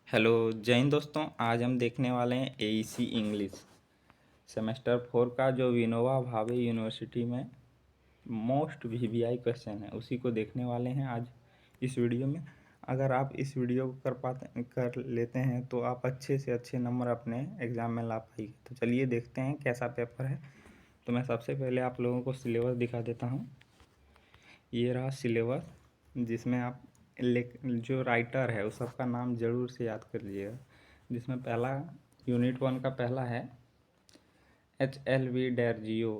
Hello जय हिंद दोस्तों। आज हम देखने वाले हैं एईसी इंग्लिश सेमेस्टर 4 का जो विनोबा भावे यूनिवर्सिटी में मोस्ट वीवीआई क्वेश्चन है उसी को देखने वाले हैं आज इस वीडियो में। अगर आप इस वीडियो को कर लेते हैं तो आप अच्छे से अच्छे नंबर अपने एग्ज़ाम में ला पाएंगे। तो चलिए देखते हैं कैसा पेपर है। तो मैं सबसे पहले आप लोगों को सिलेबस दिखा देता हूँ। ये रहा सिलेबस, जिसमें आप जो राइटर है उस सबका नाम ज़रूर से याद कर लीजिएगा। जिसमें पहला यूनिट 1 का पहला है HLV डेरजियो।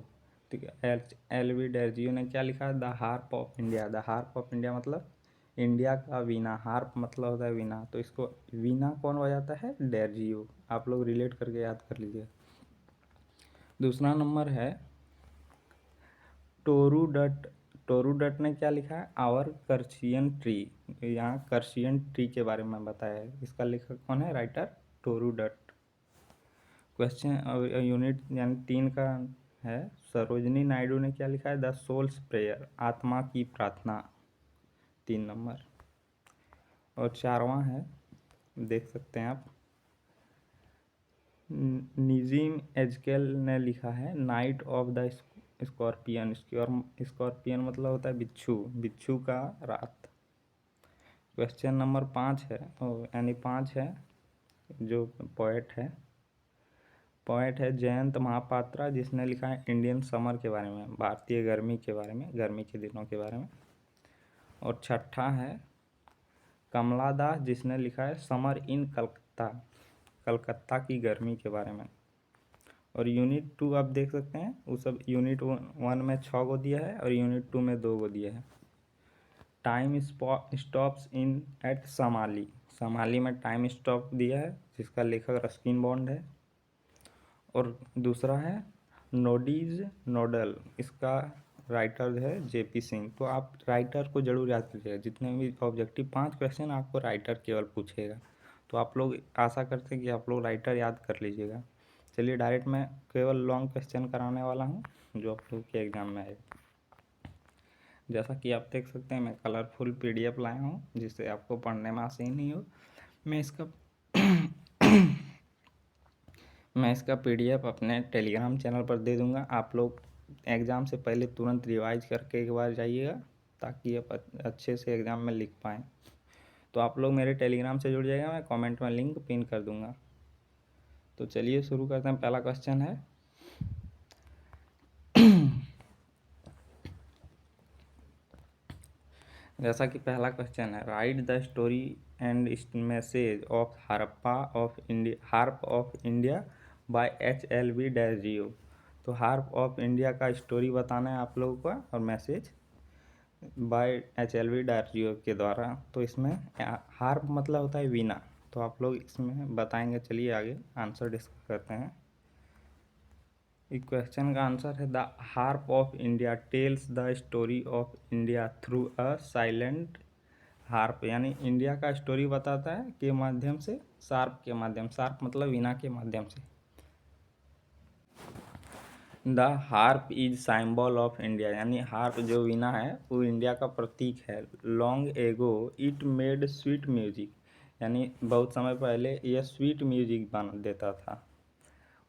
ठीक है, HLV डेरजियो ने क्या लिखा है? The harp of India. The harp of India मतलब इंडिया का वीणा। हार्प मतलब होता है वीणा, तो इसको वीणा कौन बजाता है? डेरजियो। आप लोग रिलेट करके याद कर लीजिए। दूसरा नंबर है टोरूडट। टोरूडट ने क्या लिखा है? Our casuarina tree. यहाँ कर्शियन ट्री के बारे में बताया है। इसका लेखक कौन है? राइटर टोरूडट। क्वेश्चन यूनिट यानी 3 का है सरोजनी नायडू ने क्या लिखा है? द सोल्स प्रेयर, आत्मा की प्रार्थना। 3 नंबर। और 4वां है, देख सकते हैं आप, निजीम एजकेल ने लिखा है night of the scorpion. Scorpion मतलब होता है बिच्छू, बिच्छू का रात। क्वेश्चन नंबर 5 है, यानी 5 है, जो पोएट है जयंत महापात्रा, जिसने लिखा है इंडियन समर के बारे में, भारतीय गर्मी के बारे में, गर्मी के दिनों के बारे में। और 6ठा है कमला दास, जिसने लिखा है समर इन कलकत्ता, कलकत्ता की गर्मी के बारे में। और यूनिट 2 आप देख सकते हैं, वो सब यूनिट 1 में 6 को दिया है और यूनिट 2 में 2 को दिया है। Time stops in at Shamli. Shamli में टाइम स्टॉप दिया है, जिसका लेखक रस्किन बॉन्ड है। और दूसरा है नोडीज नोडल, इसका राइटर है जेपी सिंह। तो आप राइटर को जरूर याद कीजिएगा। जितने भी ऑब्जेक्टिव 5 क्वेश्चन आपको राइटर केवल पूछेगा, तो आप लोग आशा करते हैं कि आप लोग राइटर याद कर लीजिएगा। चलिए डायरेक्ट मैं केवल लॉन्ग क्वेश्चन कराने वाला हूँ जो आप लोग के एग्ज़ाम में आए। जैसा कि आप देख सकते हैं, मैं कलरफुल PDF लाया हूँ जिससे आपको पढ़ने में आसानी नहीं हो। मैं इसका मैं इसका PDF अपने टेलीग्राम चैनल पर दे दूँगा। आप लोग एग्ज़ाम से पहले तुरंत रिवाइज करके एक बार जाइएगा, ताकि आप अच्छे से एग्ज़ाम में लिख पाएँ। तो आप लोग मेरे टेलीग्राम से जुड़ जाइएगा, मैं कमेंट में लिंक पिन कर दूँगा। तो चलिए शुरू करते हैं। पहला क्वेश्चन है जैसा कि पहला क्वेश्चन है, right the story and message of harp of India by HLV डेरजियो। तो हार्प ऑफ इंडिया का स्टोरी बताना है आप लोगों का और मैसेज बाय HLV डेरजियो के द्वारा। तो इसमें हार्प मतलब होता है वीणा, तो आप लोग इसमें बताएंगे। चलिए आगे आंसर डिस्कस करते हैं। इस क्वेश्चन का आंसर है the harp of India tales the story of India through a silent harp, यानी इंडिया का स्टोरी बताता है के माध्यम से, शार्प के माध्यम, शार्प मतलब वीणा के माध्यम से। The harp is symbol of India, यानी हार्प जो वीणा है वो इंडिया का प्रतीक है। Long ago it made sweet music, यानी बहुत समय पहले यह स्वीट म्यूजिक बना देता था।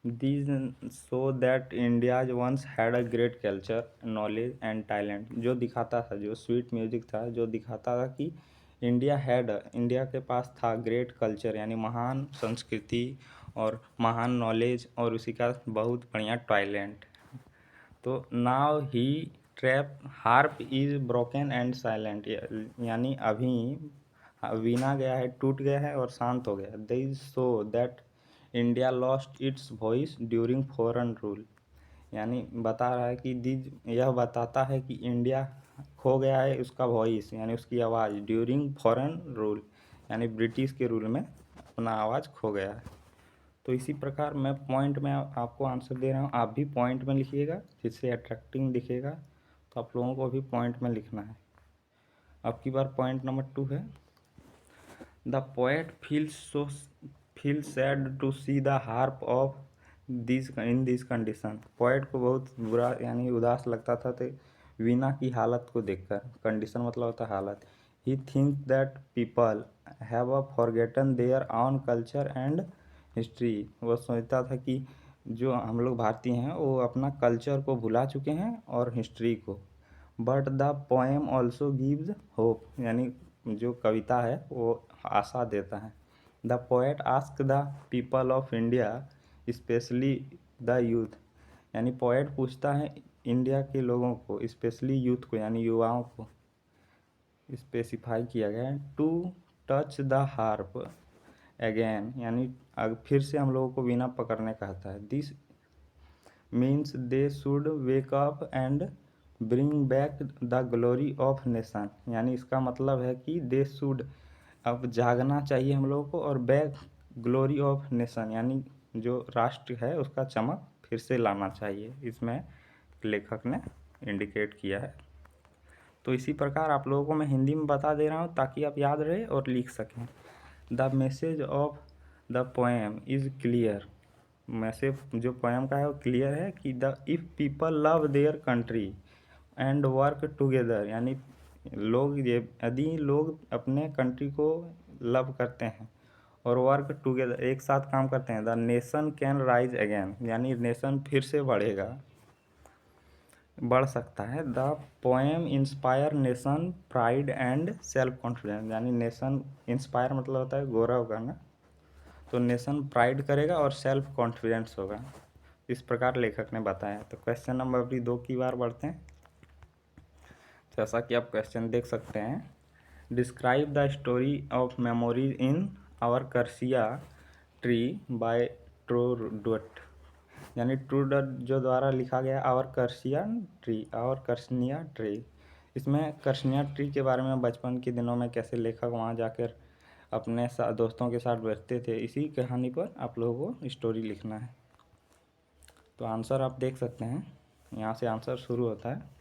These show that India once had a great culture, knowledge and talent। जो दिखाता था, जो स्वीट म्यूजिक था, जो दिखाता था कि इंडिया के पास था ग्रेट कल्चर, यानी महान संस्कृति और महान नॉलेज, और उसी का बहुत बढ़िया टैलेंट। तो now he trap harp is broken and silent, यानी अभी वीणा गया है, टूट गया है और शांत हो गया। This show that India lost its voice during foreign rule, यानी बता रहा है कि यह बताता है कि इंडिया खो गया है उसका वॉइस, यानी उसकी आवाज़, ड्यूरिंग फॉरेन रूल, यानी ब्रिटिश के रूल में अपना आवाज़ खो गया है। तो इसी प्रकार मैं पॉइंट में आपको आंसर दे रहा हूँ, आप भी पॉइंट में लिखिएगा, जिससे अट्रैक्टिंग दिखेगा। तो आप लोगों को भी पॉइंट में लिखना है। अब की बार पॉइंट नंबर 2 है, the poet feel sad to see the harp of this condition. Poet को बहुत बुरा यानी उदास लगता था तो वीणा की हालत को देखकर, कंडीशन मतलब होता है हालत। He thinks that people have forgotten their own culture and history. वो सोचता था कि जो हम लोग भारतीय हैं वो अपना कल्चर को भुला चुके हैं और हिस्ट्री को। But the poem also gives hope, यानी जो कविता है वो आशा देता है। The poet ask the people of India specially the youth, यानी पोएट पूछता है इंडिया के लोगों को, स्पेशली यूथ को यानी युवाओं को स्पेसिफाई किया गया है, to touch the harp again, यानी फिर से हम लोगों को वीणा पकड़ने कहता है। This means they should wake up and bring back the glory of nation, यानी इसका मतलब है कि दे शुड, अब जागना चाहिए हम लोगों को, और बैक ग्लोरी ऑफ नेशन यानी जो राष्ट्र है उसका चमक फिर से लाना चाहिए, इसमें लेखक ने इंडिकेट किया है। तो इसी प्रकार आप लोगों को मैं हिंदी में बता दे रहा हूँ ताकि आप याद रहे और लिख सकें। The message of the poem is clear, message जो पोएम का है वो क्लियर है कि the if people love their country and work together, यानी यदि लोग अपने कंट्री को लव करते हैं और वर्क टुगेदर एक साथ काम करते हैं, the nation can rise again, यानी नेशन फिर से बढ़ सकता है। The poem inspire nation pride and self confidence, यानी नेशन इंस्पायर मतलब होता है गौरव करना, तो नेशन प्राइड करेगा और सेल्फ कॉन्फिडेंस होगा, इस प्रकार लेखक ने बताया। तो क्वेश्चन नंबर अभी 2 की बार बढ़ते हैं। जैसा कि आप क्वेश्चन देख सकते हैं, describe the story of memories in our कर्सिया tree bye ट्रूडोट, यानी ट्रूडोट जो द्वारा लिखा गया आवर कर्सनिया ट्री। इसमें कर्सनिया ट्री के बारे में बचपन के दिनों में कैसे लेखक वहाँ जाकर अपने दोस्तों के साथ बैठते थे, इसी कहानी पर आप लोगों को स्टोरी लिखना है। तो आंसर आप देख सकते हैं, यहाँ से आंसर शुरू होता है।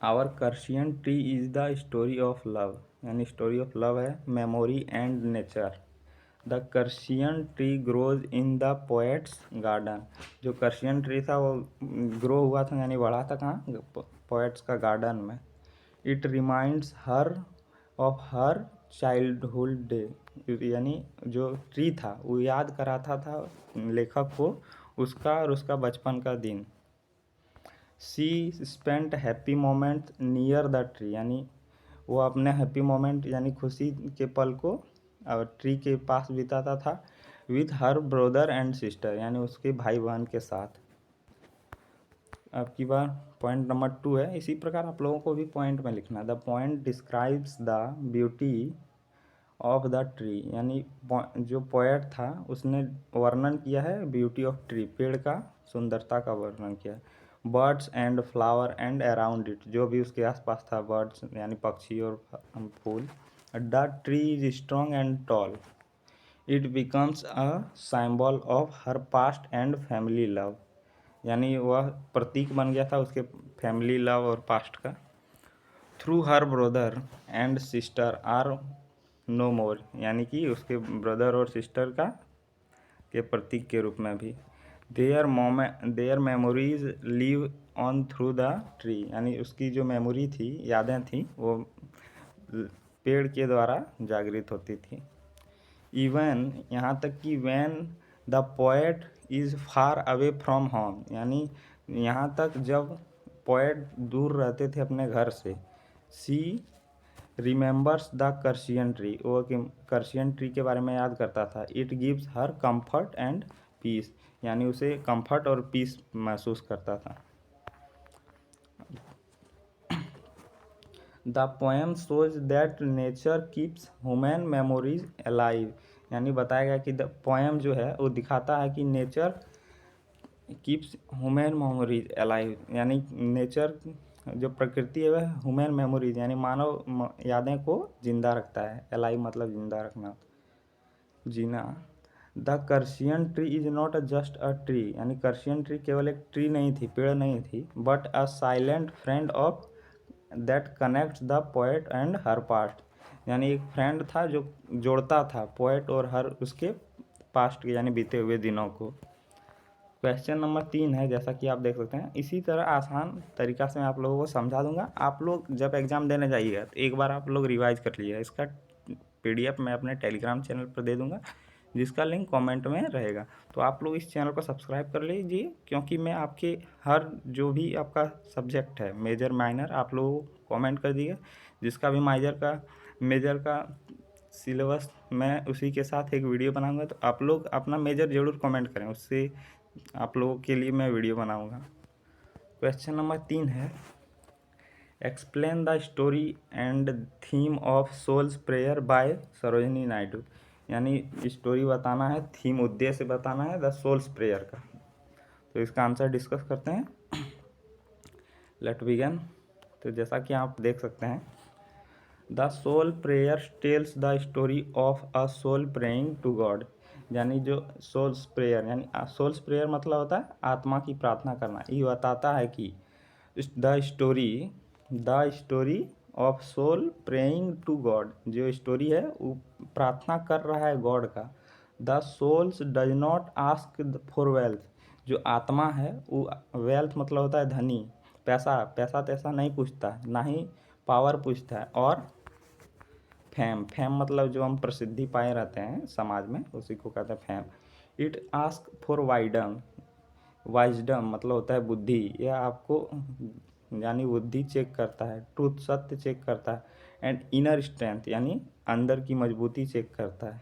Our casuarina tree is the story of love, यानी स्टोरी ऑफ लव है, memory and nature. The कर्सियन tree grows in the poet's garden, जो कर्सियन ट्री था वो ग्रो हुआ था यानी बढ़ा था कहाँ, पोएट्स का गार्डन में। It reminds her of her childhood day, यानी जो ट्री था वो याद कराता था लेखक को उसका और उसका बचपन का दिन। She spent happy moment near the tree, यानी वो अपने हैप्पी मोमेंट यानी खुशी के पल को और ट्री के पास बिताता था, with her brother and sister, यानी उसके भाई बहन के साथ। अब की बार पॉइंट नंबर 2 है, इसी प्रकार आप लोगों को भी पॉइंट में लिखना है। The point describes the beauty of the tree, यानी जो पोएट था उसने वर्णन किया है ब्यूटी ऑफ ट्री, पेड़ का सुंदरता का वर्णन किया है। Birds and flower and around it, जो भी उसके आसपास था, बर्ड्स यानी पक्षी और फूल। The tree is strong and tall, it becomes a symbol of her past and family love, यानी वह प्रतीक बन गया था उसके फैमिली लव और पास्ट का। Through her brother and sister are no more, यानी कि उसके ब्रदर और सिस्टर का के प्रतीक के रूप में भी। Their memories live on through the tree, यानी उसकी जो मेमोरी थी, यादें थी, वो पेड़ के द्वारा जागृत होती थी। इवन यहाँ तक कि when the poet is far away from home, यानी यहाँ तक जब पोएट दूर रहते थे अपने घर से। सी रिमेंबर्स द कर्सियन ट्री, वो कर्सियन ट्री के बारे में याद करता था। It gives her comfort and peace, यानी उसे कंफर्ट और पीस महसूस करता था। The poem shows that nature keeps human memories alive, यानी बताया गया कि द पोएम जो है वो दिखाता है कि nature keeps human memories alive, यानी नेचर जो प्रकृति है वह ह्यूमन मेमोरीज यानी मानव यादें को जिंदा रखता है। अलाइव मतलब जिंदा रखना, जीना। The कर्सियन tree is not just a tree, यानी कर्सियन ट्री केवल एक ट्री नहीं थी, पेड़ नहीं थी, but a silent friend of that connects the poet and her past, यानी एक फ्रेंड था जो जोड़ता था पोएट और हर उसके पास्ट के यानी बीते हुए दिनों को। क्वेश्चन नंबर 3 है, जैसा कि आप देख सकते हैं, इसी तरह आसान तरीक़ा से मैं आप लोगों को समझा दूँगा। आप लोग जब एग्ज़ाम देने जाइएगा तो एक बार आप लोग रिवाइज़ कर लीजिएगा। इसका PDF मैं अपने टेलीग्राम चैनल पर दे दूँगा, जिसका लिंक कमेंट में रहेगा। तो आप लोग इस चैनल को सब्सक्राइब कर लीजिए, क्योंकि मैं आपके हर जो भी आपका सब्जेक्ट है, मेजर माइनर, आप लोग कमेंट कर दिए, जिसका भी मेजर का सिलेबस मैं उसी के साथ एक वीडियो बनाऊँगा। तो आप लोग अपना मेजर ज़रूर कमेंट करें, उससे आप लोगों के लिए मैं वीडियो बनाऊँगा। क्वेश्चन नंबर 3 है, explain the story and theme of soul's prayer by Sarojini Naidu. यानी स्टोरी बताना है, थीम उद्देश्य बताना है द सोल्स प्रेयर का। तो इसका आंसर डिस्कस करते हैं। Let begin. तो जैसा कि आप देख सकते हैं, the soul prayer tells the story of a soul praying to God. यानी जो सोल्स प्रेयर, यानी सोल्स प्रेयर मतलब होता है आत्मा की प्रार्थना करना। ये बताता है कि the story of soul praying to God, जो स्टोरी है वो प्रार्थना कर रहा है गॉड का। The souls does not ask for wealth, जो आत्मा है वो वेल्थ मतलब होता है धनी, पैसा तैसा नहीं पूछता है, ना ही पावर पूछता है, और फेम मतलब जो हम प्रसिद्धि पाए रहते हैं समाज में, उसी को कहते हैं फेम। इट आस्क फॉर वाइजडम मतलब होता है बुद्धि, यह आपको यानी बुद्धि चेक करता है, ट्रूथ सत्य चेक करता है, एंड इनर स्ट्रेंथ यानी अंदर की मजबूती चेक करता है,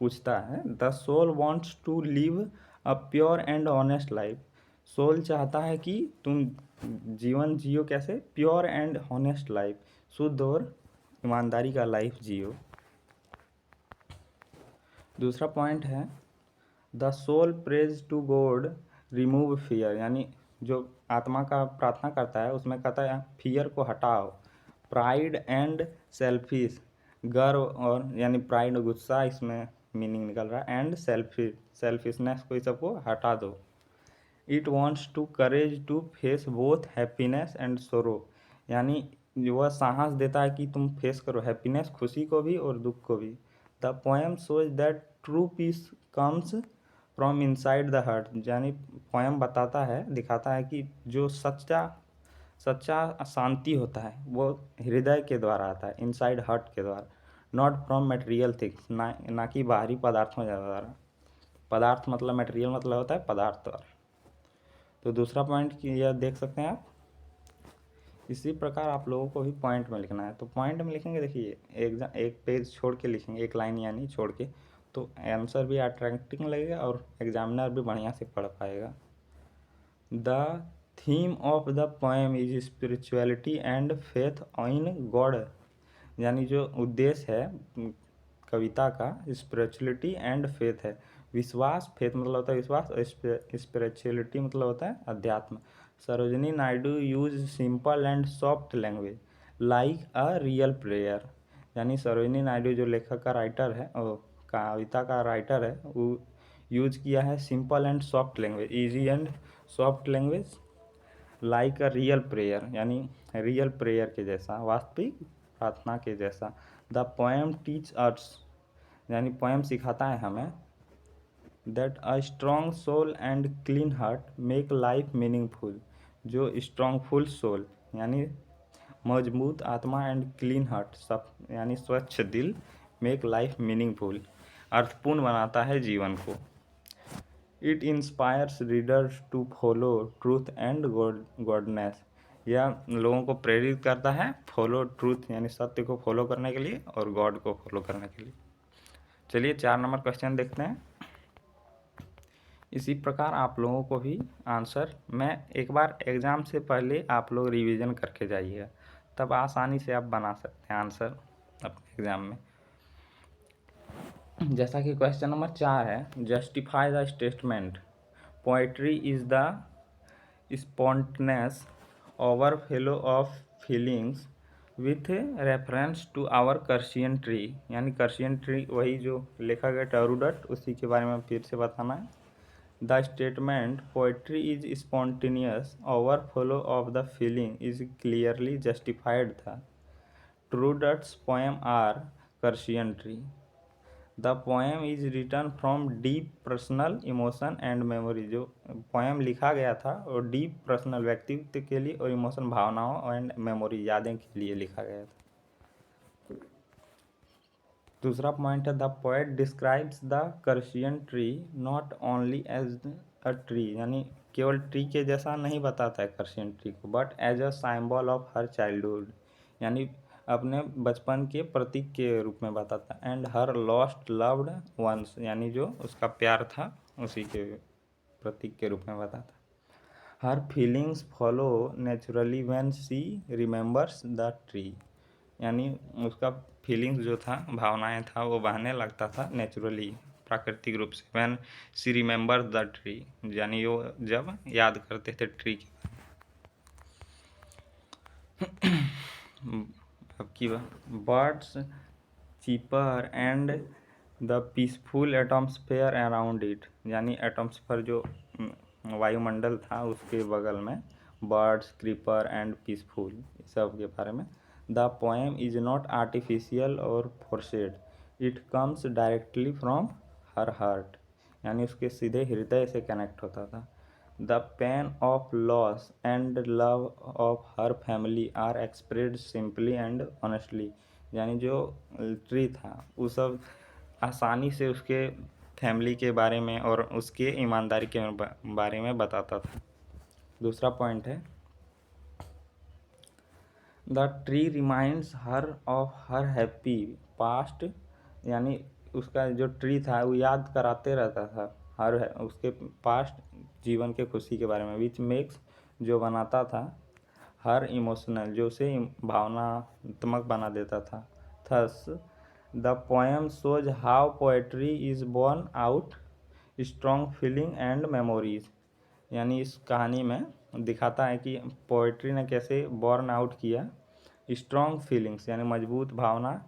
पूछता है। The soul wants to live a pure and honest life. Soul चाहता है कि तुम जीवन जियो, कैसे? प्योर एंड ऑनेस्ट लाइफ, शुद्ध और ईमानदारी का लाइफ जियो। दूसरा पॉइंट है, the soul prays to God remove fear. यानी जो आत्मा का प्रार्थना करता है उसमें कहता है फियर को हटाओ, प्राइड एंड सेल्फिश, गर्व और यानी प्राइड और गुस्सा इसमें मीनिंग निकल रहा है, एंड सेल्फिशनेस को, इस सबको हटा दो। It wants to courage to face both happiness and sorrow. यानी वह साहस देता है कि तुम फेस करो हैप्पीनेस, खुशी को भी और दुख को भी। The poem shows that true peace comes from inside the heart. यानी पोएम बताता है, दिखाता है कि जो सच्चा शांति होता है वो हृदय के द्वारा आता है, इनसाइड हार्ट के द्वारा, नॉट फ्रॉम मटेरियल थिंग्स, ना कि बाहरी पदार्थों के द्वारा। पदार्थ मतलब मटेरियल मतलब होता है पदार्थ द्वारा। तो दूसरा पॉइंट यह देख सकते हैं आप। इसी प्रकार आप लोगों को भी पॉइंट में लिखना है। तो पॉइंट में लिखेंगे, देखिए एक पेज छोड़ के लिखेंगे, एक लाइन यानी छोड़ के, तो आंसर भी अट्रैक्टिंग लगेगा और एग्जामिनर भी बढ़िया से पढ़ पाएगा। The theme of the poem is spirituality and faith in God. यानी जो उद्देश्य है कविता का, स्पिरिचुअलिटी एंड फेथ है, विश्वास, फेथ मतलब होता है विश्वास, और स्पिरिचुअलिटी मतलब होता है अध्यात्म। Sarojini Naidu use simple and soft language like a real prayer. यानी सरोजिनी नायडू जो लेखक का राइटर है और कविता का राइटर है, वो यूज किया है simple and soft language, easy and soft language, like a real prayer, यानी रियल प्रेयर के जैसा, वास्तविक प्रार्थना के जैसा। द पोएम टीच अस, यानी पोएम सिखाता है हमें, that a strong soul and clean heart make life meaningful. जो स्ट्रॉन्गफुल सोल यानी मजबूत आत्मा एंड क्लीन हार्ट सब यानी स्वच्छ दिल, मेक लाइफ मीनिंगफुल अर्थपूर्ण बनाता है जीवन को। It inspires readers to follow truth and goodness. यह लोगों को प्रेरित करता है फॉलो ट्रूथ यानी सत्य को फॉलो करने के लिए और गॉड को फॉलो करने के लिए। चलिए 4 नंबर क्वेश्चन देखते हैं। इसी प्रकार आप लोगों को भी आंसर मैं एक बार एग्ज़ाम से पहले आप लोग रिवीजन करके जाइएगा, तब आसानी से आप बना सकते हैं आंसर अपने एग्ज़ाम में। जैसा कि क्वेश्चन नंबर 4 है, justify the statement poetry is the spontaneous overflow of feelings with reference to our casuarina tree. यानी कर्सियन ट्री वही जो लिखा गया टरूडट, उसी के बारे में फिर से बताना है। The statement poetry is spontaneous overflow of the feeling is clearly justified था। ट्रूडट्स poem are कर्सियन tree. The poem is written from deep personal emotion and memory. जो पोएम लिखा गया था और डीप पर्सनल व्यक्तित्व के लिए और इमोशन भावनाओं एंड मेमोरी यादें के लिए लिखा गया था। दूसरा पॉइंट है the poet describes the कर्सियन tree not only as a tree, यानी केवल ट्री के जैसा नहीं बताता है कर्सियन ट्री को, but as a symbol of her childhood, यानी अपने बचपन के प्रतीक के रूप में बताता है। And her lost loved ones, यानी जो उसका प्यार था उसी के प्रतीक के रूप में बताता। हर feelings follow naturally when she remembers the tree, यानी उसका फीलिंग्स जो था, भावनाएं था, वो बहने लगता था नेचुरली, प्राकृतिक रूप से। When she remember the tree, यानी वो जब याद करते थे ट्री के। अब की birds cheaper and the peaceful atmosphere around it, यानी एटमॉस्फेयर जो वायुमंडल था उसके बगल में बर्ड्स, क्रीपर एंड पीसफुल, सब के बारे में। The poem is not artificial or forced, it comes directly from her heart, यानी उसके सीधे हृदय से कनेक्ट होता था। The pain of loss and love of her family are expressed simply and honestly, यानी जो ट्री था वो सब आसानी से उसके फैमिली के बारे में और उसके ईमानदारी के बारे में बताता था। दूसरा पॉइंट है the tree reminds her of her happy past, यानी उसका जो ट्री था वो याद कराते रहता था हर उसके पास्ट जीवन के खुशी के बारे में, विच मेक्स, जो बनाता था हर इमोशनल, जो उसे भावनात्मक बना देता था। Thus the poem shows how poetry is born out strong feeling and memories, यानी इस कहानी में दिखाता है कि पोएट्री ने कैसे बॉर्न आउट किया स्ट्रॉन्ग फीलिंग्स, यानी मजबूत भावना,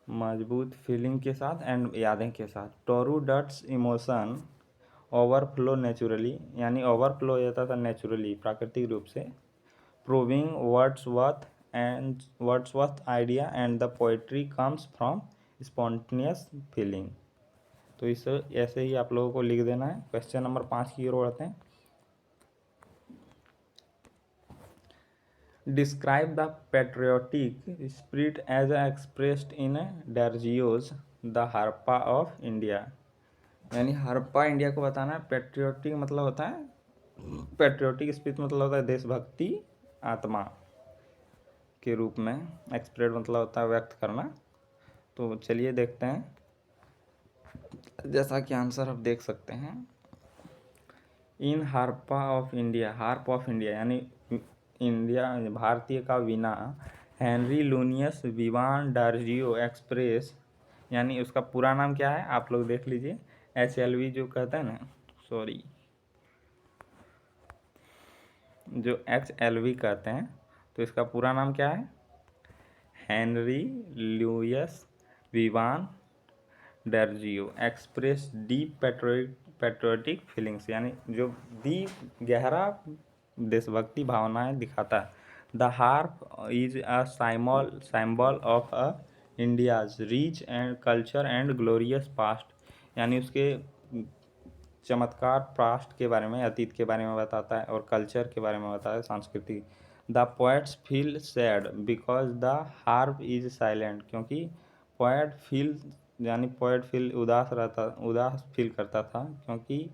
मजबूत फीलिंग के साथ एंड यादें के साथ। Toru dots emotion overflow naturally, यानी ओवरफ्लो हो जाता था नेचुरली, प्राकृतिक रूप से। Proving Wordsworth idea and the poetry comes from spontaneous feeling. तो इस ऐसे ही आप लोगों को लिख देना है। क्वेश्चन नंबर 5 की ओर बढ़ते हैं। Describe the patriotic spirit as expressed in Derozio's the harp of India, यानी हरप्पा इंडिया को बताना है। पेट्रियोटिक मतलब होता है, पेट्रियोटिक स्पिरिट मतलब होता है देशभक्ति आत्मा के रूप में, एक्सप्रेस मतलब होता है व्यक्त करना। तो चलिए देखते हैं, जैसा कि आंसर आप देख सकते हैं। In harp of India, harp of India यानी इंडिया भारतीय का वीणा, Henry Louis Vivian Derozio express, यानी उसका पूरा नाम क्या है आप लोग देख लीजिए। HLV जो कहते हैं ना, सॉरी, जो HLV कहते हैं, तो इसका पूरा नाम क्या है? Henry Louis Vivian Derozio express deep patriotic feelings, यानी जो डीप गहरा देशभक्ति भावनाएं दिखाता है। The harp is a symbol of a India's rich and culture and glorious past, यानी उसके चमत्कार पास्ट के बारे में, अतीत के बारे में बताता है और कल्चर के बारे में बताता है, संस्कृति। The poets feel sad because the harp is silent, क्योंकि पोएट फील, यानी पोएट फील उदास फील करता था क्योंकि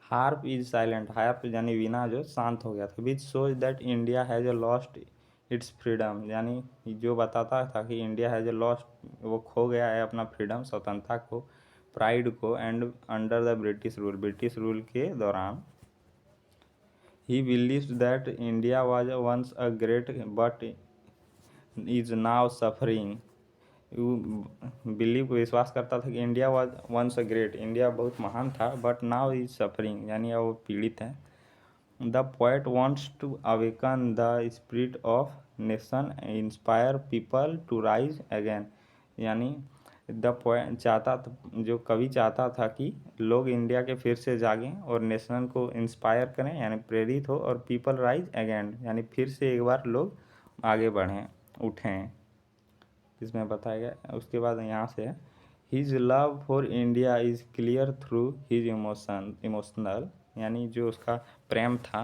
हार्प इज साइलेंट, हार्प यानी वीणा जो शांत हो गया था। Which shows that India has lost its freedom, यानी जो बताता था कि इंडिया हैज़ लॉस्ट, वो खो गया है अपना फ्रीडम, स्वतंत्रता को, प्राइड को, and under the British rule के दौरान। He believes that India was once a great but is now suffering, believe विश्वास करता था कि India was once a great, India बहुत महान था, बट नाउ इज सफरिंग, यानी अब वो पीड़ित है। The poet wants to awaken the spirit of nation, inspire people to rise again, यानी द पोएट जो कवि चाहता था कि लोग इंडिया के फिर से जागें और नेशन को इंस्पायर करें, यानी प्रेरित हो, और पीपल राइज अगेन, यानी फिर से एक बार लोग आगे बढ़ें, उठें, इसमें बताया गया। उसके बाद यहाँ से his love for India is clear through his emotional, यानी जो उसका प्रेम था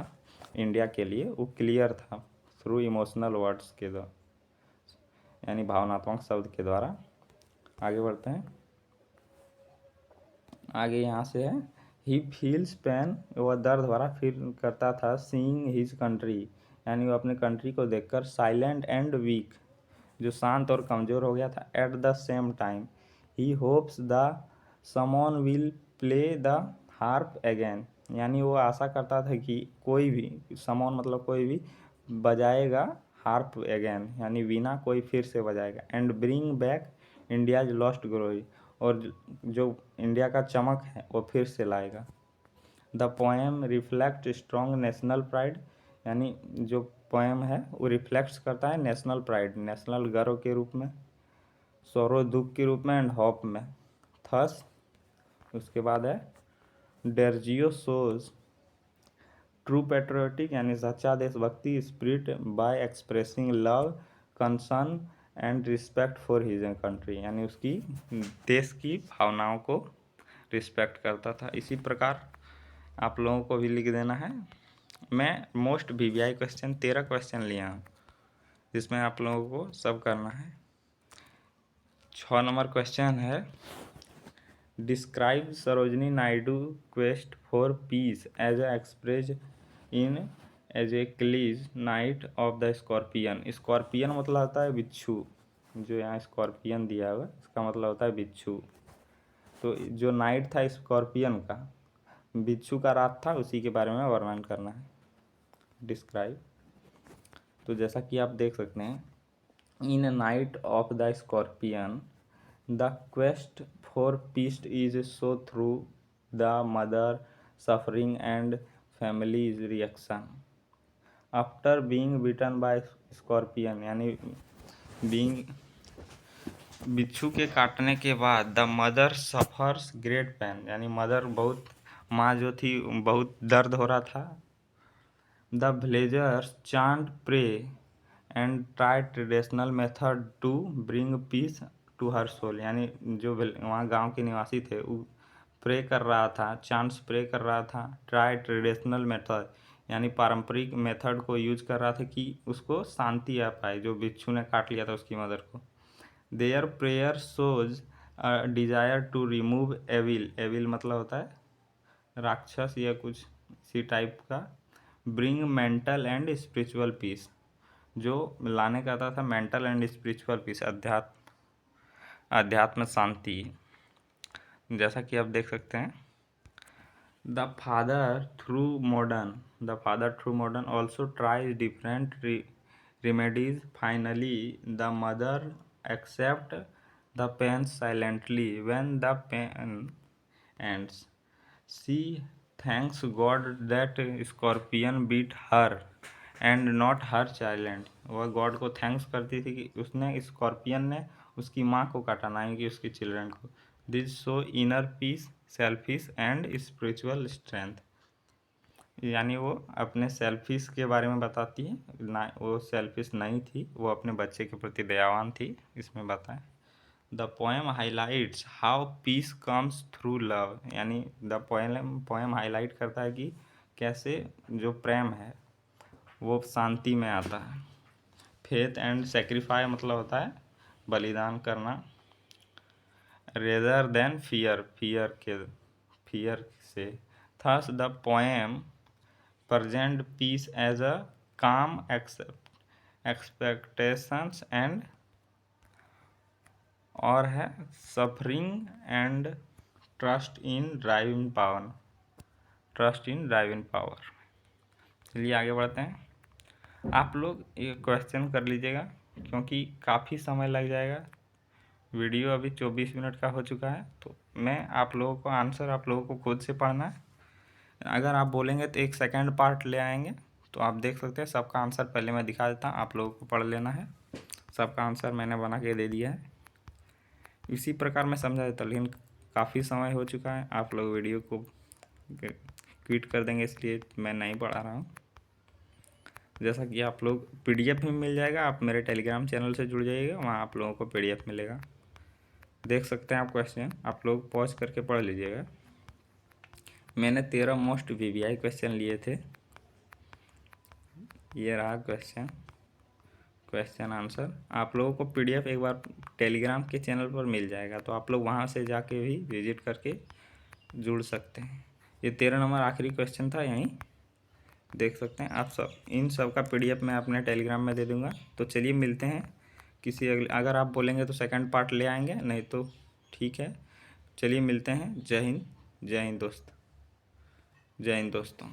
इंडिया के लिए वो क्लियर था थ्रू इमोशनल वर्ड्स के द्वारा, यानी भावनात्मक शब्द के द्वारा। आगे बढ़ते हैं। आगे यहाँ से है, ही फील्स पेन, वह दर्द भरा फील करता था, सीइंग हिज कंट्री, यानी वो अपने कंट्री को देखकर साइलेंट एंड वीक, जो शांत और कमज़ोर हो गया था। At the same time he hopes the someone will play the harp again, यानी वो आशा करता था कि कोई भी, समवन मतलब कोई भी, बजाएगा हार्प अगेन, यानी वीणा कोई फिर से बजाएगा। And bring back India's lost glory, और जो इंडिया का चमक है वो फिर से लाएगा। The poem reflect strong national pride, यानी जो पोएम है वो रिफ्लेक्ट्स करता है नेशनल प्राइड, नेशनल गर्व के रूप में, सौरो दुख के रूप में, एंड होप में। थस, उसके बाद है, डेर्जियो शोज ट्रू पेट्रियोटिक, यानी सच्चा देशभक्ति spirit bye expressing love, concern and respect for his country, यानी उसकी देश की भावनाओं को रिस्पेक्ट करता था। इसी प्रकार आप लोगों को भी लिख देना है। मैं मोस्ट वीवीआई क्वेश्चन 13 क्वेश्चन लिया हूँ, जिसमें आप लोगों को सब करना है। 6 नंबर क्वेश्चन है, describe Sarojini Naidu quest for peace as express in Ezekiel's night of the scorpion. Scorpion मतलब होता है बिच्छू, जो यहाँ स्कॉर्पियन दिया हुआ इसका मतलब होता है बिच्छू। तो जो नाइट था स्कॉर्पियन का, बिच्छू का रात था, उसी के बारे में वर्णन करना है, डिस्क्राइब। तो जैसा कि आप देख सकते हैं, in a night of the scorpion the quest for peace is so through the mother suffering and family's reaction after being bitten by scorpion, यानी बीइंग, बिच्छू के काटने के बाद, the mother suffers great pain, यानी मदर बहुत, माँ जो थी बहुत दर्द हो रहा था। The villagers chant pray and try traditional method to bring peace to her soul, यानी जो वहाँ गांव के निवासी थे वो प्रे कर रहा था, चांट्स प्रे कर रहा था, ट्राई ट्रेडिशनल मेथड, यानी पारंपरिक मेथड को यूज कर रहा था कि उसको शांति आ पाए, जो बिच्छू ने काट लिया था उसकी मदर को। Their prayer shows desire to remove evil, evil मतलब होता है राक्षस या कुछ इसी टाइप का। Bring mental and spiritual peace, जो लाने का था मेंटल एंड स्पिरिचुअल पीस, अध्यात्म शांति। जैसा कि आप देख सकते हैं, the father through modern also tries different remedies. Finally, the mother accept the pain silently. When the pain ends, she thanks God that scorpion beat her and not her child. वह God को thanks करती थी कि उसने, scorpion ने उसकी माँ को काटा, ना कि उसके चिल्ड्रन को। This show inner peace, selfish and spiritual strength, यानी वो अपने सेल्फिश के बारे में बताती है ना, वो सेल्फिश नहीं थी, वो अपने बच्चे के प्रति दयावान थी, इसमें बताएं। The poem highlights how peace comes through love, यानी द पोएम हाईलाइट करता है कि कैसे जो प्रेम है वो शांति में आता है। फेथ एंड सेक्रीफाई मतलब होता है बलिदान करना। रेदर देन फियर, फियर से। Thus the poem present peace as a calm expectations and, और है suffering and trust in driving power। चलिए आगे बढ़ते हैं। आप लोग ये क्वेश्चन कर लीजिएगा, क्योंकि काफ़ी समय लग जाएगा। वीडियो अभी 24 मिनट का हो चुका है, तो मैं आप लोगों को आंसर आप लोगों को खुद से पढ़ना है। अगर आप बोलेंगे तो एक सेकंड पार्ट ले आएंगे, तो आप देख सकते हैं सबका आंसर पहले मैं दिखा देता हूँ, आप लोगों को पढ़ लेना है। सबका आंसर मैंने बना के दे दिया है, इसी प्रकार मैं समझा देता, लेकिन काफ़ी समय हो चुका है, आप लोग वीडियो को क्विट कर देंगे, इसलिए मैं नहीं पढ़ा रहा हूँ। जैसा कि आप लोग PDF भी मिल जाएगा, आप मेरे टेलीग्राम चैनल से जुड़ जाइएगा, वहाँ आप लोगों को PDF मिलेगा। देख सकते हैं आप क्वेश्चन, आप लोग पॉज करके पढ़ लीजिएगा। मैंने 13 मोस्ट वीवीआई क्वेश्चन लिए थे। ये रहा क्वेश्चन आंसर। आप लोगों को पीडीएफ एक बार टेलीग्राम के चैनल पर मिल जाएगा, तो आप लोग वहाँ से जाके भी विजिट करके जुड़ सकते हैं। ये 13 नंबर आखिरी क्वेश्चन था, यहीं देख सकते हैं आप सब। इन सब का पीडीएफ मैं अपने टेलीग्राम में दे दूंगा। तो चलिए मिलते हैं किसी अगले, अगर आप बोलेंगे तो सेकंड पार्ट ले आएंगे, नहीं तो ठीक है। चलिए मिलते हैं। जय हिंद, जय हिंद दोस्त, जय हिंद दोस्तों।